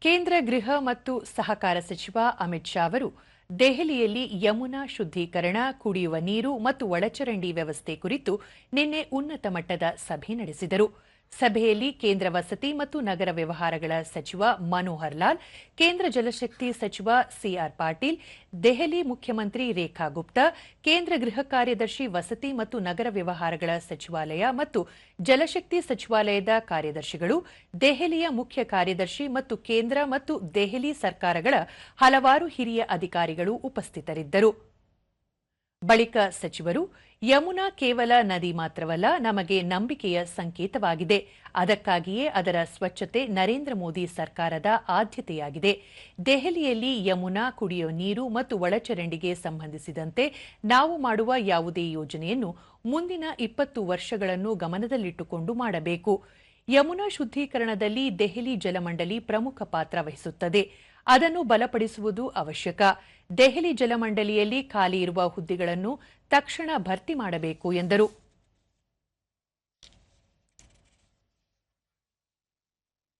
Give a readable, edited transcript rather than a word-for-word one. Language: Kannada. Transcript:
ಕೇಂದ್ರ ಗೃಹ ಮತ್ತು ಸಹಕಾರ ಸಚಿವ ಅಮಿತ್ ಶಾ ಅವರು ದೆಹಲಿಯಲ್ಲಿ ಯಮುನಾ ಶುದ್ದೀಕರಣ, ಕುಡಿಯುವ ನೀರು ಮತ್ತು ಒಳಚರಂಡಿ ವ್ಯವಸ್ಥೆ ಕುರಿತು ನಿನ್ನೆ ಉನ್ನತ ಮಟ್ಟದ ಸಭೆ ನಡೆಸಿದರು. ಸಭೆಯಲ್ಲಿ ಕೇಂದ್ರ ವಸತಿ ಮತ್ತು ನಗರ ವ್ಯವಹಾರಗಳ ಸಚಿವ ಮನೋಹರ್ ಲಾಲ್, ಕೇಂದ್ರ ಜಲಶಕ್ತಿ ಸಚಿವ ಸಿಆರ್ ಪಾಟೀಲ್, ದೆಹಲಿ ಮುಖ್ಯಮಂತ್ರಿ ರೇಖಾ ಗುಪ್ತಾ, ಕೇಂದ್ರ ಗೃಹ ಕಾರ್ಯದರ್ಶಿ, ವಸತಿ ಮತ್ತು ನಗರ ವ್ಯವಹಾರಗಳ ಸಚಿವಾಲಯ ಮತ್ತು ಜಲಶಕ್ತಿ ಸಚಿವಾಲಯದ ಕಾರ್ಯದರ್ಶಿಗಳು, ದೆಹಲಿಯ ಮುಖ್ಯ ಕಾರ್ಯದರ್ಶಿ ಮತ್ತು ಕೇಂದ್ರ ಮತ್ತು ದೆಹಲಿ ಸರ್ಕಾರಗಳ ಹಲವಾರು ಹಿರಿಯ ಅಧಿಕಾರಿಗಳು ಉಪಸ್ಥಿತರಿದ್ದರು. ಬಳಿಕ ಸಚಿವರು, ಯಮುನಾ ಕೇವಲ ನದಿ ಮಾತ್ರವಲ್ಲ, ನಮಗೆ ನಂಬಿಕೆಯ ಸಂಕೇತವಾಗಿದೆ. ಅದಕ್ಕಾಗಿಯೇ ಅದರ ಸ್ವಚ್ಛತೆ ನರೇಂದ್ರ ಮೋದಿ ಸರ್ಕಾರದ ಆದ್ಯತೆಯಾಗಿದೆ. ದೆಹಲಿಯಲ್ಲಿ ಯಮುನಾ ಕುಡಿಯುವ ನೀರು ಮತ್ತು ಒಳಚರಂಡಿಗೆ ಸಂಬಂಧಿಸಿದಂತೆ ನಾವು ಮಾಡುವ ಯಾವುದೇ ಯೋಜನೆಯನ್ನು ಮುಂದಿನ 20 ವರ್ಷಗಳನ್ನು ಗಮನದಲ್ಲಿಟ್ಟುಕೊಂಡು ಮಾಡಬೇಕು. ಯಮುನಾ ಶುದ್ದೀಕರಣದಲ್ಲಿ ದೆಹಲಿ ಜಲಮಂಡಳಿ ಪ್ರಮುಖ ಪಾತ್ರ ವಹಿಸುತ್ತದೆ. ಅದನ್ನು ಬಲಪಡಿಸುವುದು ಅವಶ್ಯಕ. ದೆಹಲಿ ಜಲಮಂಡಳಿಯಲ್ಲಿ ಖಾಲಿ ಇರುವ ಹುದ್ದೆಗಳನ್ನು ತಕ್ಷಣ ಭರ್ತಿ ಮಾಡಬೇಕು ಎಂದರು.